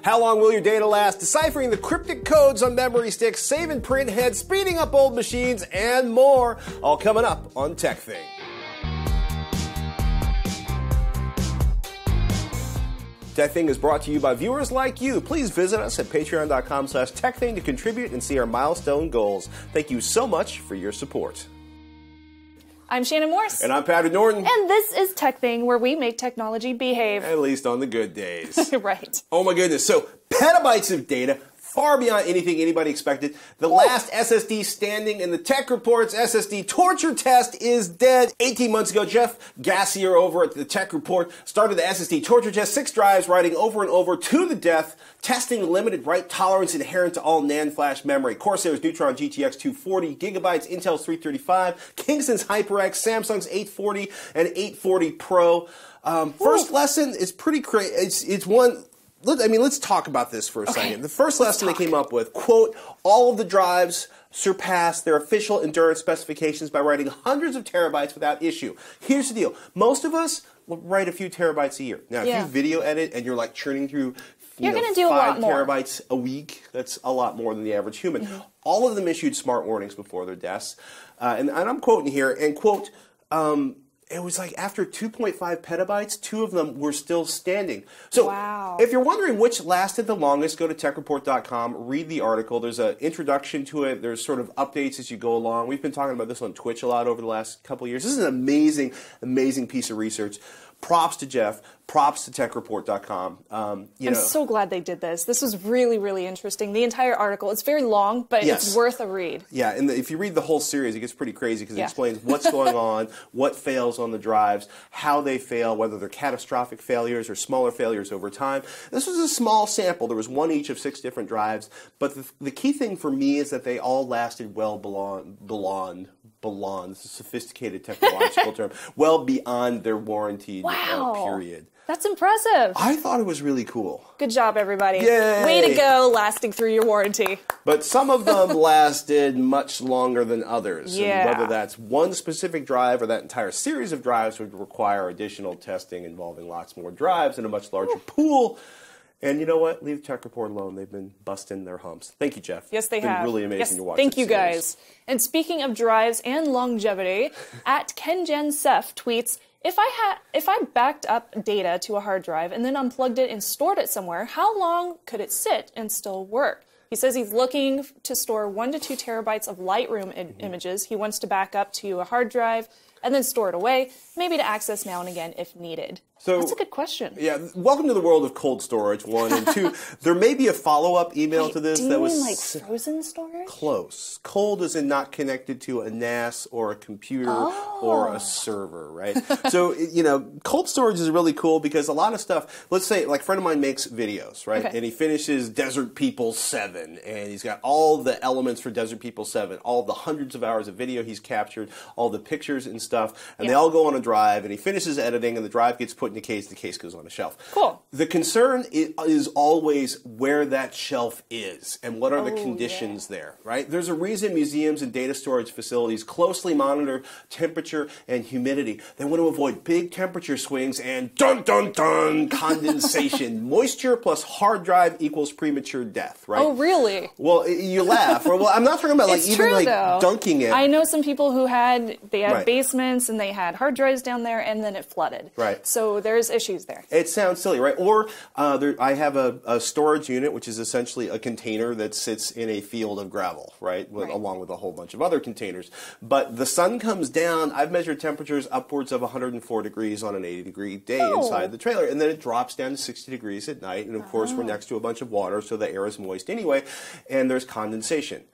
How long will your data last? Deciphering the cryptic codes on memory sticks, save and print heads, speeding up old machines, and more. All coming up on TekThing. TekThing is brought to you by viewers like you. Please visit us at patreon.com/TekThing to contribute and see our milestone goals. Thank you so much for your support. I'm Shannon Morse. And I'm Patrick Norton. And this is TekThing, where we make technology behave. At least on the good days. Right. Oh my goodness. So, petabytes of data, far beyond anything anybody expected. The last SSD standing in the TechReport's SSD torture test is dead. 18 months ago, Jeff Gassier over at the TechReport started the SSD torture test. 6 drives, writing over and over to the death, testing the limited write tolerance inherent to all NAND flash memory. Corsair's Neutron GTX 240 gigabytes, Intel's 335, Kingston's HyperX, Samsung's 840, and 840 Pro. First lesson is pretty crazy. It's one... let's talk about this for a second. The first lesson they came up with, quote, all of the drives surpass their official endurance specifications by writing hundreds of terabytes without issue. Here's the deal. Most of us will write a few terabytes a year. Now, if you video edit and you're like churning through you're going to do a lot more. 5 terabytes a week, that's a lot more than the average human. All of them issued smart warnings before their deaths. And I'm quoting here, and quote, it was like after 2.5 petabytes, 2 of them were still standing. So if you're wondering which lasted the longest, go to TechReport.com, read the article. There's an introduction to it. There's sort of updates as you go along. We've been talking about this on Twitch a lot over the last couple of years. This is an amazing, amazing piece of research. Props to Jeff. Props to TechReport.com. I'm so glad they did this. This was really, really interesting. The entire article, it's very long, but it's worth a read. Yeah, and if you read the whole series, it gets pretty crazy because it explains what's going on, what fails on the drives, how they fail, whether they're catastrophic failures or smaller failures over time. This was a small sample. There was one each of 6 different drives, but the key thing for me is that they all lasted well beyond, this is a sophisticated technological term, well beyond their warranty period. That's impressive. I thought it was really cool. Good job, everybody. Yay. Way to go, lasting through your warranty. But some of them lasted much longer than others. Yeah. And whether that's one specific drive or that entire series of drives would require additional testing involving lots more drives and a much larger pool. And you know what? Leave TechReport alone. They've been busting their humps. Thank you, Jeff. Yes, they have. It's been really amazing to watch. Thank you, guys. And speaking of drives and longevity, at KenGenSef tweets, if I backed up data to a hard drive and then unplugged it and stored it somewhere, how long could it sit and still work? He says he's looking to store 1 to 2 terabytes of Lightroom images. He wants to back up to a hard drive and then store it away, maybe to access now and again if needed. So, that's a good question. Yeah, welcome to the world of cold storage, 1. And 2, there may be a follow-up email to this that was... Do you mean like frozen storage? Close. Cold as in not connected to a NAS or a computer or a server, right? So, cold storage is really cool because a lot of stuff, let's say, like a friend of mine makes videos, right? And he finishes Desert People 7, and he's got all the elements for Desert People 7, all the hundreds of hours of video he's captured, all the pictures and stuff, and they all go on a drive, and he finishes editing, and the drive gets put in a case, the case goes on a shelf. Cool. The concern is always where that shelf is and what are the conditions there, right? There's a reason museums and data storage facilities closely monitor temperature and humidity. They want to avoid big temperature swings and dun-dun-dun condensation. Moisture plus hard drive equals premature death, right? Oh, really? Well, you laugh. Well, I'm not talking about dunking it. I know some people who had basements and they had hard drives down there and then it flooded. Right. So there's issues there. It sounds silly, right? Or I have a storage unit, which is essentially a container that sits in a field of gravel, right? Along with a whole bunch of other containers. But the sun comes down. I've measured temperatures upwards of 104 degrees on an 80-degree day inside the trailer. And then it drops down to 60 degrees at night. And, of course, we're next to a bunch of water, so the air is moist anyway. And there's condensation.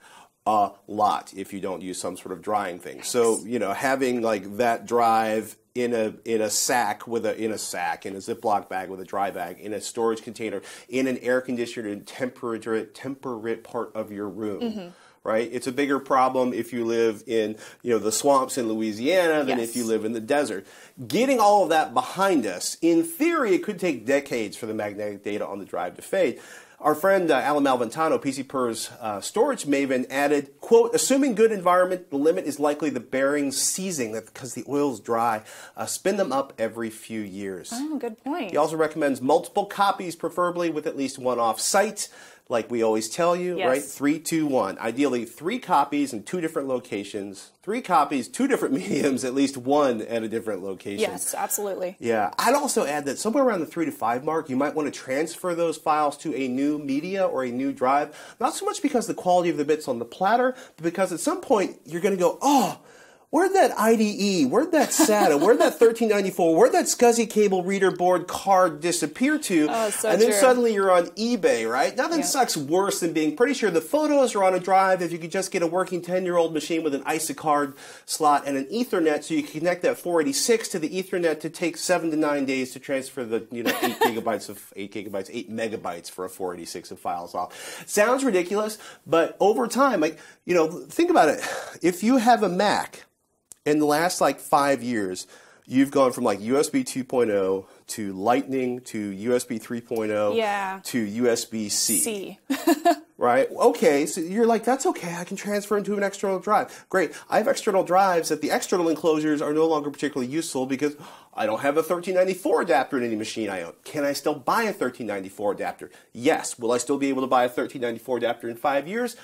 A lot if you don't use some sort of drying thing. So, having like that drive in a sack in a Ziploc bag with a dry bag in a storage container in an air conditioned and temperate part of your room, right? It's a bigger problem if you live in, the swamps in Louisiana than if you live in the desert. Getting all of that behind us, in theory, it could take decades for the magnetic data on the drive to fade. Our friend Alan Malventano, PCPer's storage maven, added, quote, assuming good environment, the limit is likely the bearings seizing because the oil's dry. Spin them up every few years. Oh, good point. He also recommends multiple copies, preferably with at least one off-site. Like we always tell you, right? 3, 2, 1. Ideally, 3 copies in 2 different locations. 3 copies, 2 different mediums, at least 1 at a different location. Yes, absolutely. Yeah. I'd also add that somewhere around the 3 to 5 mark, you might want to transfer those files to a new media or a new drive. Not so much because the quality of the bits on the platter, but because at some point you're going to go, oh, where'd that IDE, where'd that SATA, where'd that 1394, where'd that SCSI cable reader board card disappear to? Oh, so and then true. suddenly you're on eBay, right? Nothing sucks worse than being pretty sure the photos are on a drive if you could just get a working 10-year-old machine with an ISA card slot and an Ethernet so you can connect that 486 to the Ethernet to take 7 to 9 days to transfer the 8 megabytes for a 486 of files off. Sounds ridiculous, but over time, think about it. If you have a Mac, in the last 5 years, you've gone from USB 2.0 to Lightning to USB 3.0 to USB-C. Right? Okay, so you're like, that's okay, I can transfer into an external drive. Great. I have external drives that the external enclosures are no longer particularly useful because I don't have a 1394 adapter in any machine I own. Can I still buy a 1394 adapter? Yes. Will I still be able to buy a 1394 adapter in 5 years?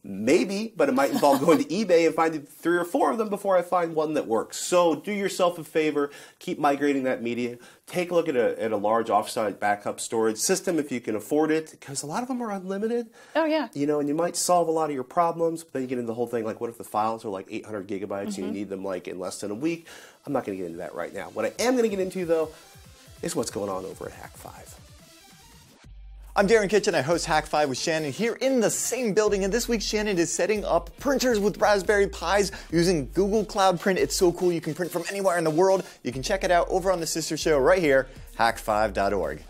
Maybe, but it might involve going to eBay and finding 3 or 4 of them before I find one that works. So do yourself a favor, keep migrating that media. Take a look at a large offsite backup storage system if you can afford it, because a lot of them are unlimited. Oh, yeah. And you might solve a lot of your problems, but then you get into the whole thing, what if the files are 800 gigabytes and you need them in less than a week? I'm not going to get into that right now. What I am going to get into, though, is what's going on over at Hack5. I'm Darren Kitchen. I host Hack 5 with Shannon here in the same building, and this week Shannon is setting up printers with Raspberry Pis using Google Cloud Print. It's so cool. You can print from anywhere in the world. You can check it out over on the sister show right here, hack5.org.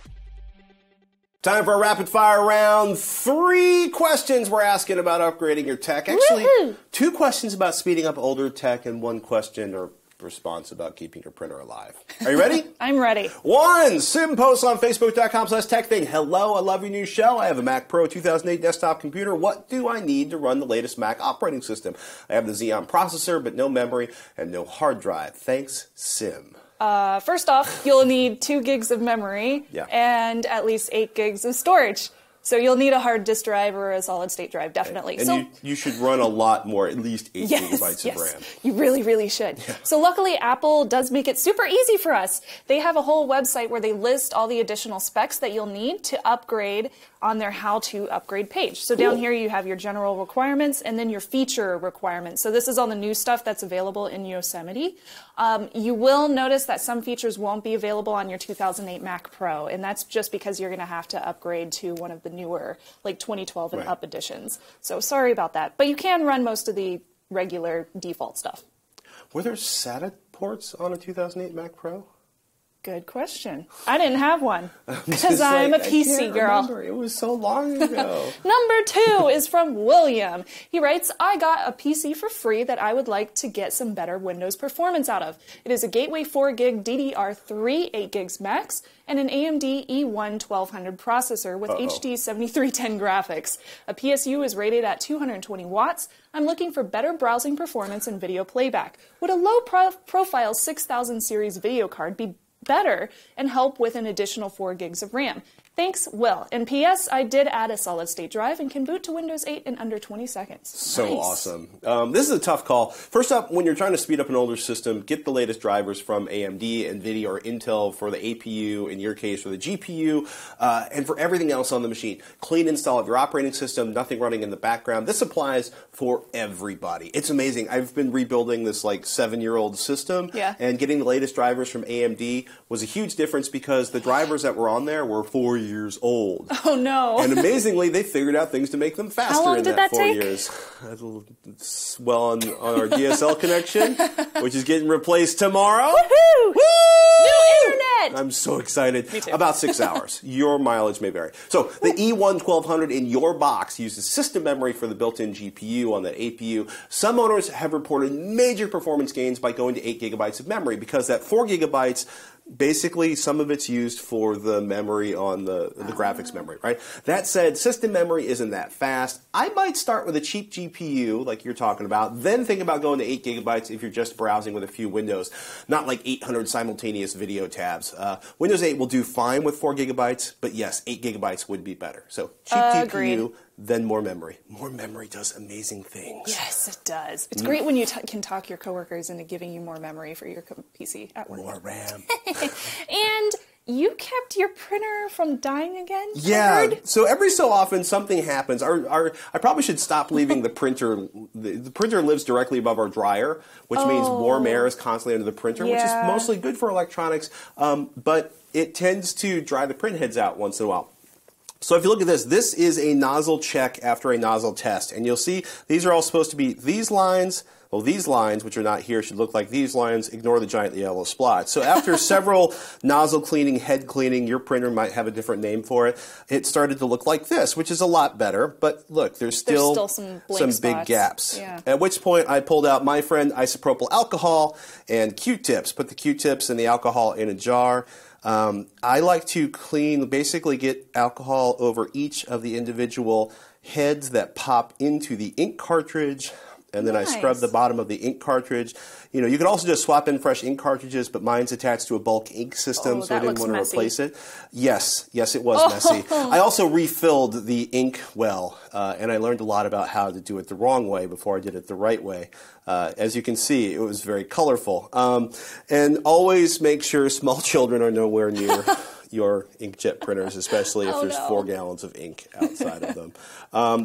Time for a rapid fire round. 3 questions we're asking about upgrading your tech. Actually, 2 questions about speeding up older tech and 1 question or response about keeping your printer alive. Are you ready? I'm ready. 1. Sim posts on Facebook.com/TekThing. Hello, I love your new show. I have a Mac Pro 2008 desktop computer. What do I need to run the latest Mac operating system? I have the Xeon processor, but no memory and no hard drive. Thanks, Sim. First off, you'll need 2 gigs of memory and at least 8 gigs of storage. So you'll need a hard disk drive or a solid state drive, definitely. And you should run a lot more, at least 8 gigabytes of RAM. You really, really should. Yeah. So luckily, Apple does make it super easy for us. They have a whole website where they list all the additional specs that you'll need to upgrade on their how to upgrade page. So down here you have your general requirements and then your feature requirements. So this is all the new stuff that's available in Yosemite. You will notice that some features won't be available on your 2008 Mac Pro, and that's just because you're going to have to upgrade to one of the newer, 2012 and up editions. So sorry about that. But you can run most of the regular default stuff. Were there SATA ports on a 2008 Mac Pro? Good question. I didn't have one because I'm a PC girl. Remember. It was so long ago. Number 2 is from William. He writes, I got a PC for free that I would like to get some better Windows performance out of. It is a Gateway 4 gig DDR3 8 gigs max and an AMD E1 1200 processor with HD 7310 graphics. A PSU is rated at 220 watts. I'm looking for better browsing performance and video playback. Would a low-profile 6000 series video card be better and help with an additional 4 gigs of RAM? Thanks, Will. And P.S. I did add a solid-state drive and can boot to Windows 8 in under 20 seconds. So nice. Awesome. This is a tough call. First up, when you're trying to speed up an older system, get the latest drivers from AMD, NVIDIA, or Intel for the APU, in your case, for the GPU, and for everything else on the machine. Clean install of your operating system, nothing running in the background. This applies for everybody. It's amazing. I've been rebuilding this 7-year-old system, and getting the latest drivers from AMD was a huge difference because the drivers that were on there were 4 years old. Oh, no. And amazingly, they figured out things to make them faster. How long in did that that 4 take? years. Well, on our DSL connection, which is getting replaced tomorrow. Woohoo! Woo! New internet! I'm so excited. Me too. About 6 hours. Your mileage may vary. So the E1-1200 in your box uses system memory for the built-in GPU on that APU. Some owners have reported major performance gains by going to 8 gigabytes of memory because that 4 gigabytes, basically, some of it's used for the memory on the graphics memory, right? That said, system memory isn't that fast. I might start with a cheap GPU, like you're talking about, then think about going to 8 gigabytes if you're just browsing with a few windows, not like 800 simultaneous video tabs. Windows 8 will do fine with 4 gigabytes, but yes, 8 gigabytes would be better. So cheap GPU, then more memory. More memory does amazing things. Yes, it does. It's great when you can talk your coworkers into giving you more memory for your PC at work. More RAM. And you kept your printer from dying again? Yeah. So every so often something happens. I probably should stop leaving the printer. The printer lives directly above our dryer, which means warm air is constantly under the printer, which is mostly good for electronics. But it tends to dry the print heads out once in a while. So if you look at this, this is a nozzle check after a nozzle test. And you'll see these are all supposed to be these lines. Well, these lines, which are not here, should look like these lines. Ignore the giant yellow splot. So after several nozzle cleaning, head cleaning, your printer might have a different name for it. It started to look like this, which is a lot better. But look, there's still some big gaps. Yeah. At which point I pulled out my friend isopropyl alcohol and Q-tips. Put the Q-tips and the alcohol in a jar. I like to basically get alcohol over each of the individual heads that pop into the ink cartridge. And then I scrub the bottom of the ink cartridge. You know, you can also just swap in fresh ink cartridges, but mine's attached to a bulk ink system, so I didn't want to replace it. Yes, it was messy. I also refilled the ink well, and I learned a lot about how to do it the wrong way before I did it the right way. As you can see, it was very colorful. And always make sure small children are nowhere near your inkjet printers, especially if there's 4 gallons of ink outside of them.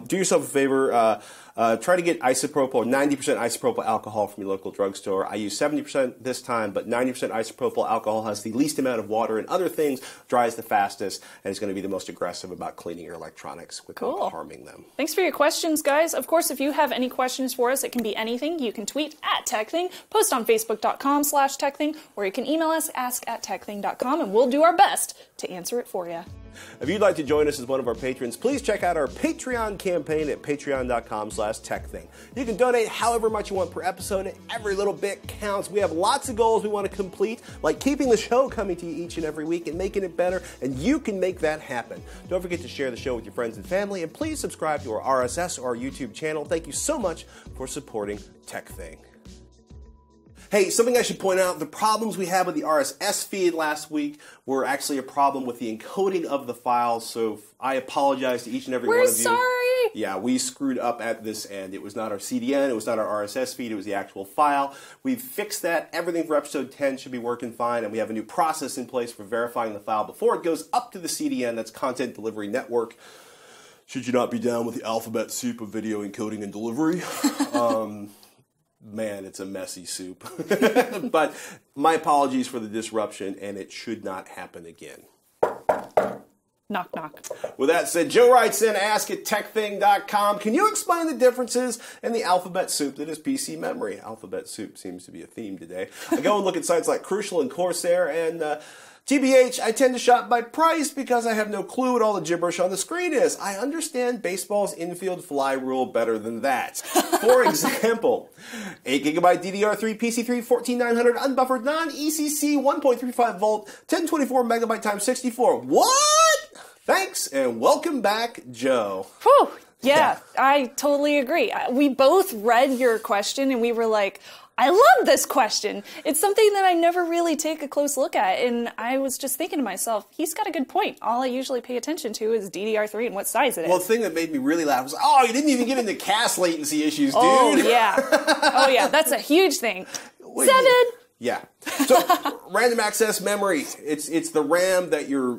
Do yourself a favor. Try to get isopropyl, 90% isopropyl alcohol from your local drugstore. I use 70% this time, but 90% isopropyl alcohol has the least amount of water and other things, dries the fastest, and is going to be the most aggressive about cleaning your electronics without harming them. Thanks for your questions, guys. Of course, if you have any questions for us, it can be anything. You can tweet at TekThing, post on Facebook.com/TekThing, or you can email us, ask@TekThing.com, and we'll do our best to answer it for you. If you'd like to join us as one of our patrons, please check out our Patreon campaign at patreon.com/TekThing. You can donate however much you want per episode, and every little bit counts. We have lots of goals we want to complete, like keeping the show coming to you each and every week and making it better, and you can make that happen. Don't forget to share the show with your friends and family, and please subscribe to our RSS or our YouTube channel. Thank you so much for supporting TekThing. Hey, something I should point out, the problems we had with the RSS feed last week were actually a problem with the encoding of the files, so I apologize to each and every one of you. We're sorry! Yeah, we screwed up at this end. It was not our CDN, it was not our RSS feed, it was the actual file. We've fixed that. Everything for episode 10 should be working fine, and we have a new process in place for verifying the file before it goes up to the CDN, that's Content Delivery Network. Should you not be down with the alphabet soup of video encoding and delivery? Man, it's a messy soup. But my apologies for the disruption, and it should not happen again. Knock, knock. With that said, Joe writes in, ask@tekthing.com. Can you explain the differences in the alphabet soup that is PC memory? Alphabet soup seems to be a theme today. I go and look at sites like Crucial and Corsair, and TBH, I tend to shop by price because I have no clue what all the gibberish on the screen is. I understand baseball's infield fly rule better than that. For example, 8GB DDR3 PC3-14900 Unbuffered NON-ECC 1.35 volt 1024 megabyte times 64. What? Thanks and welcome back, Joe. Whew. Yeah, I totally agree. We both read your question and we were like, I love this question. It's something that I never really take a close look at, and I was just thinking to myself, he's got a good point. All I usually pay attention to is DDR3 and what size it is. Well, the thing that made me really laugh was, oh, you didn't even get into cache latency issues, dude. Oh, yeah. Oh, yeah, that's a huge thing. Wait, 7! Yeah. So, random access memory. It's the RAM that your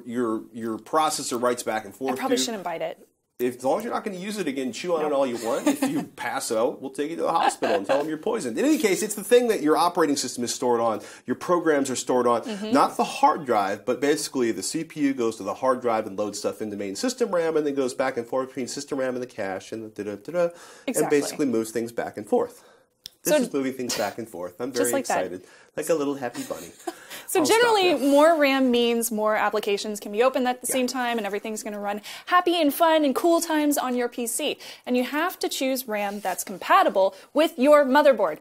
processor writes back and forth I probably shouldn't bite it. As long as you're not going to use it again, chew on it all you want. If you pass out, we'll take you to the hospital and tell them you're poisoned. In any case, it's the thing that your operating system is stored on, your programs are stored on, not the hard drive, but basically the CPU goes to the hard drive and loads stuff into main system RAM, and then goes back and forth between system RAM and the cache, and and basically moves things back and forth. This is moving things back and forth. I'm very excited. Like a little happy bunny. So generally, more RAM means more applications can be opened at the same time, and everything's going to run happy and fun and cool times on your PC. And you have to choose RAM that's compatible with your motherboard.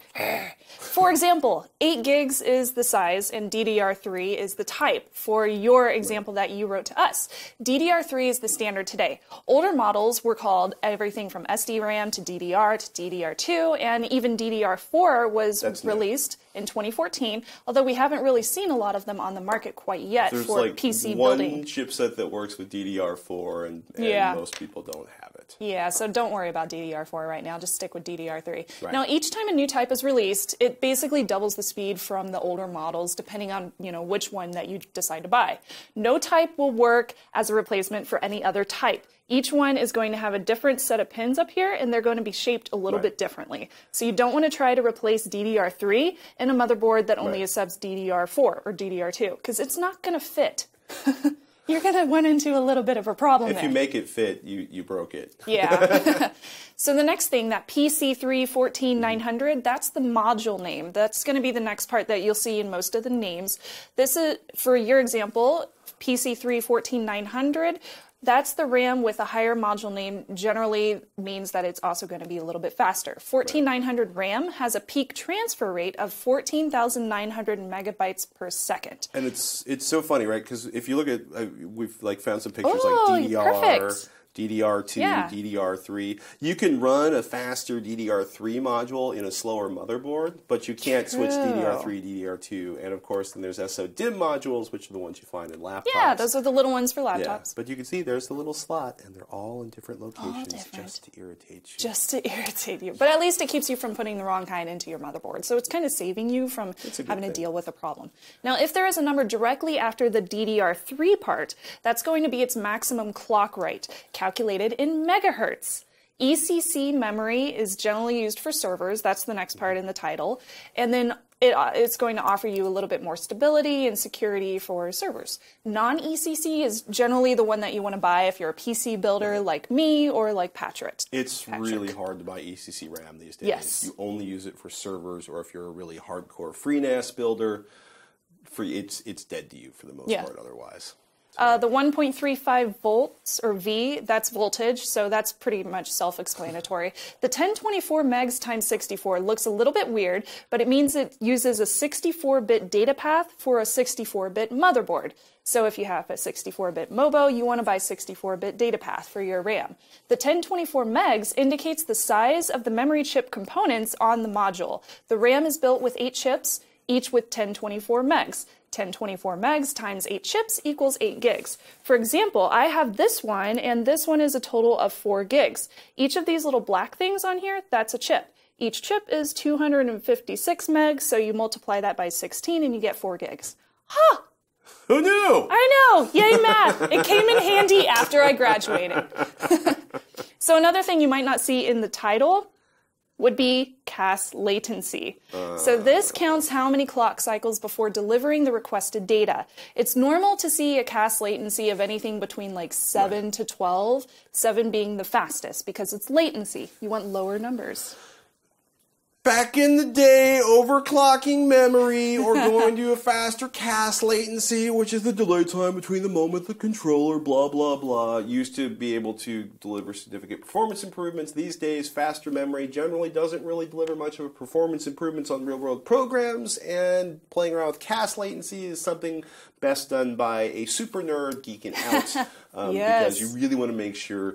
For example, 8 gigs is the size, and DDR3 is the type for your example that you wrote to us. DDR3 is the standard today. Older models were called everything from SDRAM to DDR to DDR2, and even DDR4 was released in 2014, although we haven't really seen a lot of them on the market quite yet for PC building. There's one chipset that works with DDR4, and most people don't have it. Yeah, so don't worry about DDR4 right now. Just stick with DDR3. Right. Now, each time a new type is released, it basically doubles the speed from the older models, depending on which one that you decide to buy. No type will work as a replacement for any other type. Each one is going to have a different set of pins up here, and they're going to be shaped a little bit differently. So you don't want to try to replace DDR3 in a motherboard that only accepts DDR4 or DDR2, because it's not going to fit. You're going to run into a little bit of a problem If you make it fit, you broke it. Yeah. So the next thing, that PC3-14900, that's the module name. That's going to be the next part that you'll see in most of the names. This is, for your example, PC3-14900. That's the RAM with a higher module name, generally means that it's also going to be a little bit faster. 14900 RAM has a peak transfer rate of 14,900 megabytes per second. And it's so funny, right? Because if you look at, we've found some pictures like DDR, DDR2, DDR3. You can run a faster DDR3 module in a slower motherboard, but you can't switch DDR3, DDR2. And of course, then there's SO-DIMM modules, which are the ones you find in laptops. Yeah, those are the little ones for laptops. Yeah, but you can see there's the little slot, and they're all in different locations just to irritate you. Just to irritate you. But at least it keeps you from putting the wrong kind into your motherboard. So it's kind of saving you from having to deal with a problem. Now, if there is a number directly after the DDR3 part, that's going to be its maximum clock rate, calculated in megahertz. ECC memory is generally used for servers. That's the next part in the title. And then it's going to offer you a little bit more stability and security for servers. Non-ECC is generally the one that you want to buy if you're a PC builder like me or like Patrick. It's really hard to buy ECC RAM these days. Yes. You only use it for servers, or if you're a really hardcore FreeNAS builder, it's dead to you for the most part otherwise. The 1.35 volts, or V, that's voltage, so that's pretty much self-explanatory. The 1024 megs times 64 looks a little bit weird, but it means it uses a 64-bit data path for a 64-bit motherboard. So if you have a 64-bit MOBO, you want to buy 64-bit data path for your RAM. The 1024 megs indicates the size of the memory chip components on the module. The RAM is built with 8 chips, each with 1024 megs. 1024 megs times 8 chips equals 8 gigs. For example, I have this one, and this one is a total of 4 gigs. Each of these little black things on here, that's a chip. Each chip is 256 megs, so you multiply that by 16 and you get 4 gigs. Huh! Who knew? I know! Yay, math! It came in handy after I graduated. So another thing you might not see in the title would be CAS latency. So this counts how many clock cycles before delivering the requested data. It's normal to see a CAS latency of anything between like 7 to 12, 7 being the fastest because it's latency. You want lower numbers. Back in the day, overclocking memory or going to a faster CAS latency, which is the delay time between the moment the controller, blah, blah, blah, used to be able to deliver significant performance improvements. These days, faster memory generally doesn't really deliver much of a performance improvements on real-world programs, and playing around with CAS latency is something best done by a super nerd geeking out because you really want to make sure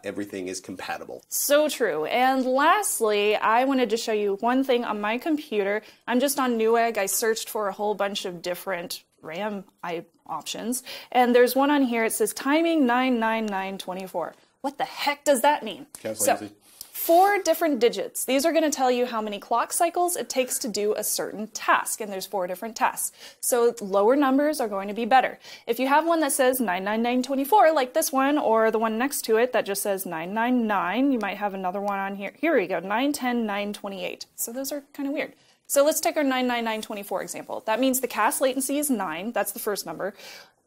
everything is compatible. So true. And lastly, I wanted to show you one thing on my computer. I'm just on Newegg. I searched for a whole bunch of different RAM options. And there's one on here. It says timing 99924. What the heck does that mean? So, 4 different digits. These are going to tell you how many clock cycles it takes to do a certain task, and there's 4 different tasks. So lower numbers are going to be better. If you have one that says 99924, like this one, or the one next to it that just says 999, you might have another one on here. Here we go, 910, 928. So those are kind of weird. So let's take our 99924 example. That means the CAS latency is 9, that's the first number.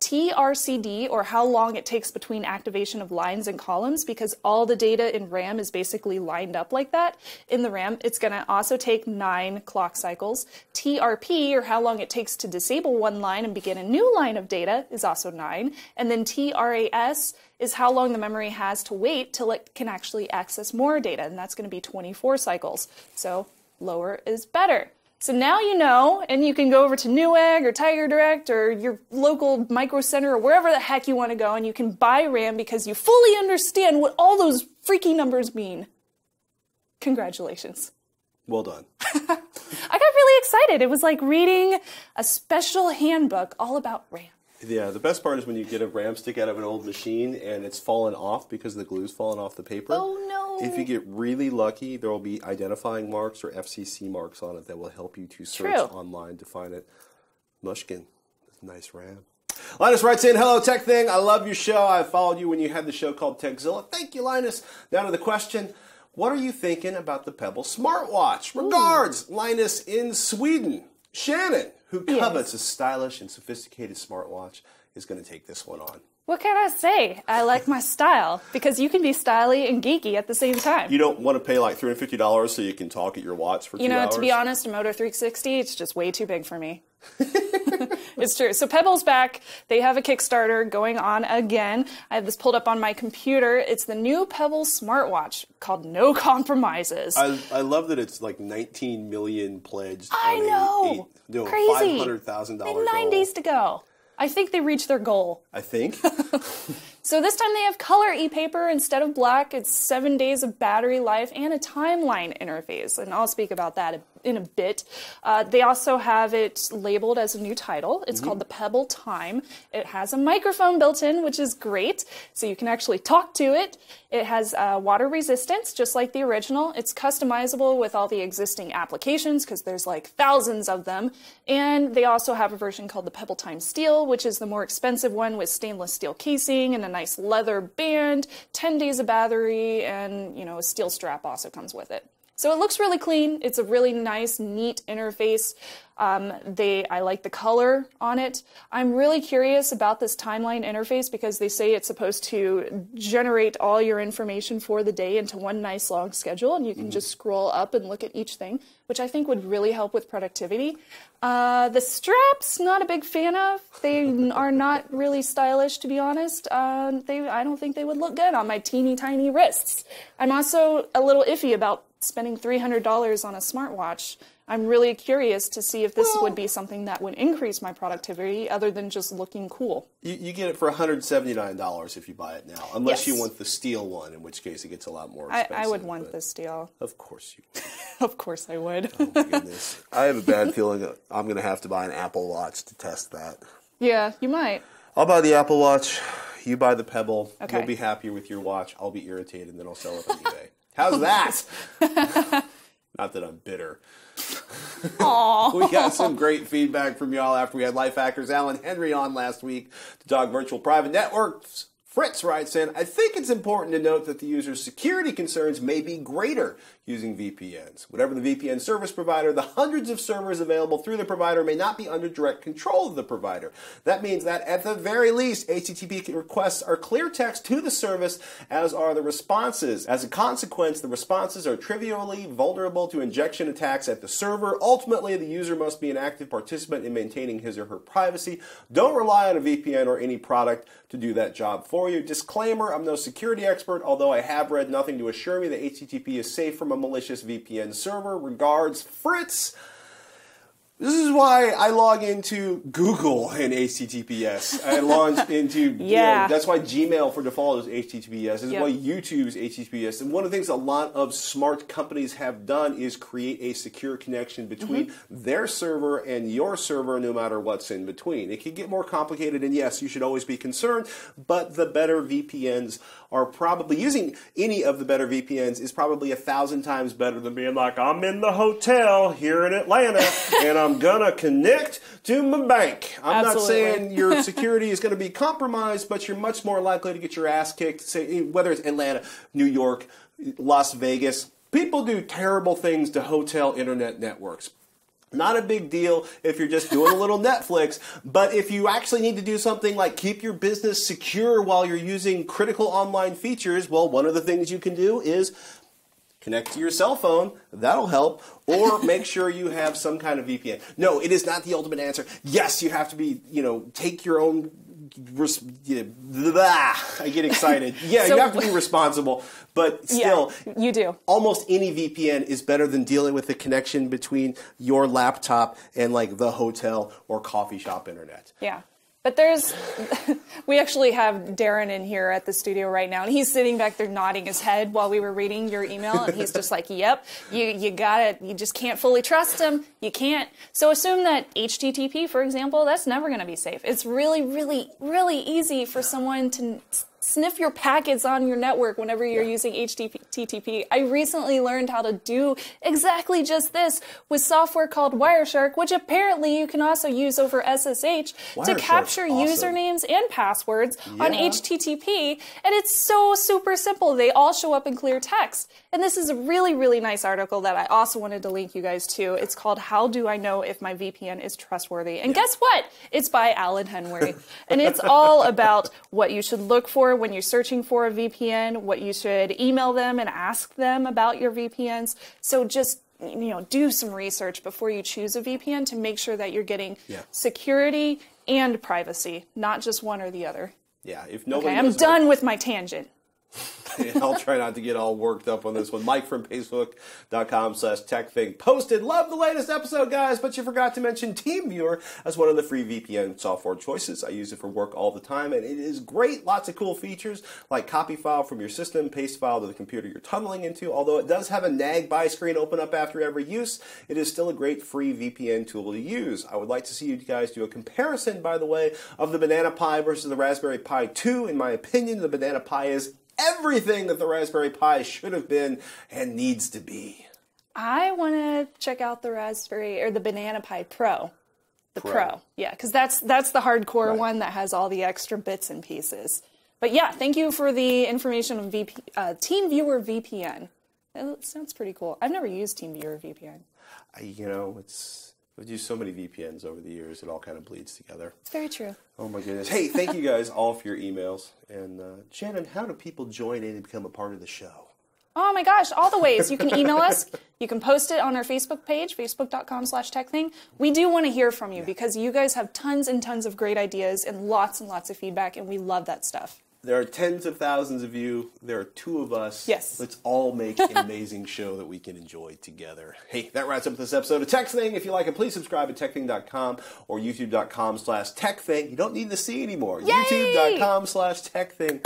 TRCD, or how long it takes between activation of lines and columns, because all the data in RAM is basically lined up like that in the RAM. It's going to also take 9 clock cycles. TRP, or how long it takes to disable one line and begin a new line of data, is also 9. And then TRAS is how long the memory has to wait till it can actually access more data, and that's going to be 24 cycles. So lower is better. So now you know, and you can go over to Newegg or Tiger Direct or your local Micro Center or wherever the heck you want to go, and you can buy RAM because you fully understand what all those freaky numbers mean. Congratulations. Well done. I got really excited. It was like reading a special handbook all about RAM. Yeah, the best part is when you get a RAM stick out of an old machine and it's fallen off because the glue's fallen off the paper. Oh, no. If you get really lucky, there will be identifying marks or FCC marks on it that will help you to search online to find it. Mushkin. Nice RAM. Linus writes in, hello, TekThing. I love your show. I followed you when you had the show called Tekzilla. Thank you, Linus. Now to the question. What are you thinking about the Pebble smartwatch? Regards, Linus in Sweden. Shannon, who covets a stylish and sophisticated smartwatch, is going to take this one on. What can I say? I like my style, because you can be styly and geeky at the same time. You don't want to pay like $350 so you can talk at your watch for 2 hours? To be honest, a Moto 360, it's just way too big for me. It's true. So Pebble's back. They have a Kickstarter going on again. I have this pulled up on my computer. It's the new Pebble smartwatch called No Compromises. I love that it's like 19 million pledged. I know. Crazy. $500,000 goal. 9 days to go. I think they reached their goal. I think. So this time they have color e-paper instead of black. It's 7 days of battery life and a timeline interface, and I'll speak about that in a bit. They also have it labeled as a new title. It's called the Pebble Time. It has a microphone built in, which is great, so you can actually talk to it. It has water resistance, just like the original. It's customizable with all the existing applications, because there's like thousands of them. And they also have a version called the Pebble Time Steel, which is the more expensive one with stainless steel casing and a nice leather band, 10 days of battery, and a steel strap also comes with it. So it looks really clean. It's a really nice, neat interface. I like the color on it. I'm really curious about this timeline interface because they say it's supposed to generate all your information for the day into one nice long schedule, and you can just scroll up and look at each thing, which I think would really help with productivity. The straps, not a big fan of. They are not really stylish, to be honest. I don't think they would look good on my teeny tiny wrists. I'm also a little iffy about spending $300 on a smartwatch. I'm really curious to see if this would be something that would increase my productivity other than just looking cool. You get it for $179 if you buy it now, unless you want the steel one, in which case it gets a lot more expensive. I would want the steel. Of course you would. Of course I would. Oh my goodness. I have a bad feeling that I'm going to have to buy an Apple Watch to test that. Yeah, you might. I'll buy the Apple Watch. You buy the Pebble. Okay. You'll be happier with your watch. I'll be irritated, and then I'll sell it on eBay. How's that? Not that I'm bitter. We got some great feedback from y'all after we had Life Hackers Alan Henry on last week to talk virtual private networks. Fritz writes in, I think it's important to note that the user's security concerns may be greater using VPNs. Whatever the VPN service provider, the hundreds of servers available through the provider may not be under direct control of the provider. That means that at the very least, HTTP requests are clear text to the service, as are the responses. As a consequence, the responses are trivially vulnerable to injection attacks at the server. Ultimately, the user must be an active participant in maintaining his or her privacy. Don't rely on a VPN or any product to do that job for you. Disclaimer, I'm no security expert, although I have read nothing to assure me that HTTP is safe from a malicious VPN server. Regards, Fritz. This is why I log into Google and HTTPS. I log into, that's why Gmail for default is HTTPS. This is why YouTube is HTTPS. And one of the things a lot of smart companies have done is create a secure connection between their server and your server, no matter what's in between. It can get more complicated, and yes, you should always be concerned, but the better VPNs are probably, using any of the better VPNs is probably 1,000 times better than being like, I'm in the hotel here in Atlanta, and I'm gonna connect to my bank. I'm not saying your security is gonna be compromised, but you're much more likely to get your ass kicked, say, whether it's Atlanta, New York, Las Vegas. People do terrible things to hotel internet networks. Not a big deal if you're just doing a little Netflix, but if you actually need to do something like keep your business secure while you're using critical online features, well, one of the things you can do is connect to your cell phone. That'll help. Or make sure you have some kind of VPN. No, it is not the ultimate answer. Yes, you have to be, take your own... I get excited. Yeah, so, you have to be responsible, but still, yeah, you do. Almost any VPN is better than dealing with the connection between your laptop and like the hotel or coffee shop internet. Yeah. But we actually have Darren in here at the studio right now, and he's sitting back there nodding his head while we were reading your email, and he's just like, yep, you got it. You just can't fully trust him. You can't. So assume that HTTP, for example, that's never going to be safe. It's really, really, really easy for someone to sniff your packets on your network whenever you're using HTTP. I recently learned how to do exactly just this with software called Wireshark, which apparently you can also use over SSH to capture usernames and passwords on HTTP. And it's so super simple. They all show up in clear text. And this is a really, really nice article that I also wanted to link you guys to. It's called How Do I Know If My VPN is Trustworthy? And guess what? It's by Alan Henry. And it's all about what you should look for when you're searching for a VPN, what you should email them and ask them about your VPNs. So just do some research before you choose a VPN to make sure that you're getting security and privacy, not just one or the other. Yeah, if nobody I'm done with my tangent. I'll try not to get all worked up on this one. Mike from Facebook.com/TekThing posted, love the latest episode, guys, but you forgot to mention TeamViewer as one of the free VPN software choices. I use it for work all the time, and it is great. Lots of cool features, like copy file from your system, paste file to the computer you're tunneling into. Although it does have a nag by screen open up after every use, it is still a great free VPN tool to use. I would like to see you guys do a comparison, by the way, of the Banana Pi versus the Raspberry Pi 2. In my opinion, the Banana Pi is everything that the Raspberry Pi should have been and needs to be. I want to check out the Banana Pi Pro. The Pro. Yeah, because that's the hardcore one that has all the extra bits and pieces. But yeah, thank you for the information on TeamViewer VPN. That sounds pretty cool. I've never used TeamViewer VPN. We've used so many VPNs over the years, it all kind of bleeds together. It's very true. Oh my goodness. Hey, thank you guys all for your emails. And Shannon, how do people join in and become a part of the show? Oh my gosh, all the ways. You can email us. You can post it on our Facebook page, facebook.com/TekThing. We do want to hear from you because you guys have tons and tons of great ideas and lots of feedback, and we love that stuff. There are tens of thousands of you. There are two of us. Yes. Let's all make an amazing show that we can enjoy together. Hey, that wraps up this episode of TekThing. If you like it, please subscribe at TekThing.com or YouTube.com/TekThing. You don't need to see anymore. Yay! YouTube.com/TekThing.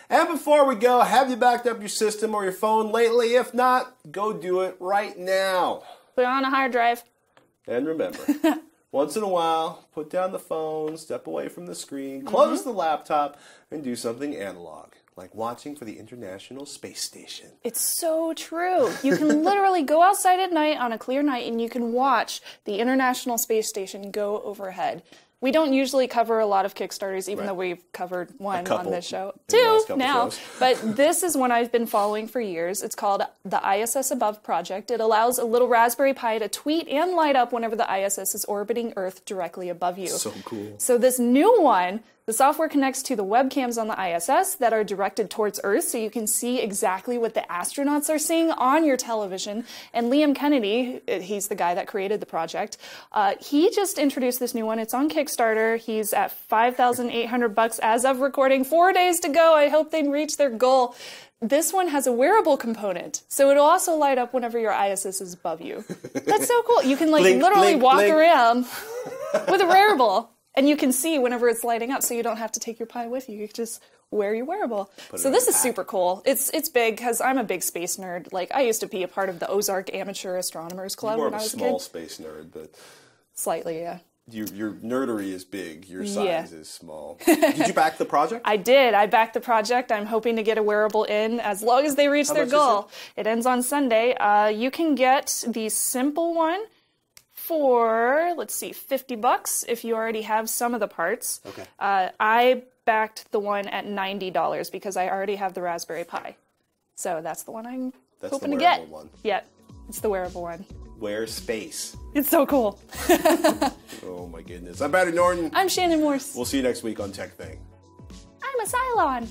And before we go, have you backed up your system or your phone lately? If not, go do it right now. Put it on a hard drive. And remember, once in a while, put down the phone, step away from the screen, close the laptop, and do something analog, like watching for the International Space Station. It's so true. You can literally go outside at night on a clear night and you can watch the International Space Station go overhead. We don't usually cover a lot of Kickstarters, even though we've covered one on this show. Two now. But this is one I've been following for years. It's called the iss-above project. It allows a little Raspberry Pi to tweet and light up whenever the ISS is orbiting Earth directly above you. So cool. So this new one, the software connects to the webcams on the ISS that are directed towards Earth, so you can see exactly what the astronauts are seeing on your television. And Liam Kennedy, he's the guy that created the project, he just introduced this new one. It's on Kickstarter. He's at $5,800 as of recording. 4 days to go. I hope they reach their goal. This one has a wearable component, so it'll also light up whenever your ISS is above you. That's so cool. You can literally walk around with a wearable. And you can see whenever it's lighting up, so you don't have to take your Pi with you. You can just wear your wearable. So this is super cool. It's big because I'm a big space nerd. Like, I used to be a part of the Ozark Amateur Astronomers Club when I was a kid. More of a small space nerd, but... Slightly, yeah. Your nerdery is big. Your size is small. Did you back the project? I did. I backed the project. I'm hoping to get a wearable in as long as they reach their goal. It ends on Sunday. You can get the simple one for, let's see, $50 if you already have some of the parts. Okay. I backed the one at $90 because I already have the Raspberry Pi. So that's the one I'm hoping to get. One. Yep, it's the wearable one. wear space. It's so cool. Oh my goodness. I'm Patrick Norton. I'm Shannon Morse. We'll see you next week on TekThing. I'm a Cylon.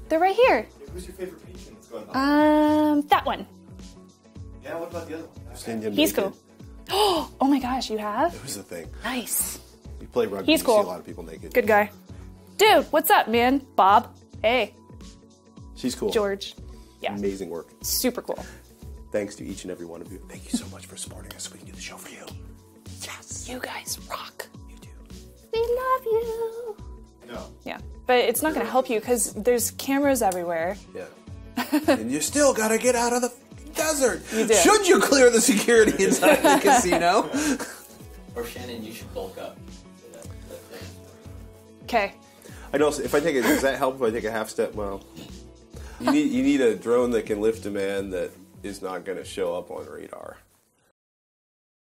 They're right here. Who's your favorite patron that's going on? That one. Yeah, what about the other one? He's cool. Oh my gosh, you have? It was the thing. Nice. You play rugby, He's you cool. see a lot of people naked. Good guy. Dude, what's up, man? Bob. Hey. She's cool. George. Yeah. Amazing work. Super cool. Thanks to each and every one of you. Thank you so much for supporting us so we can do the show for you. Yes. You guys rock. You do. We love you. No. Yeah. But it's not going to help you because there's cameras everywhere. Yeah. And you still got to get out of the desert. You do. Should you clear the security inside the casino? Or Shannon, you should bulk up. Okay. I know. If I take it, does that help if I take a half step? Well, you need a drone that can lift a man that is not going to show up on radar.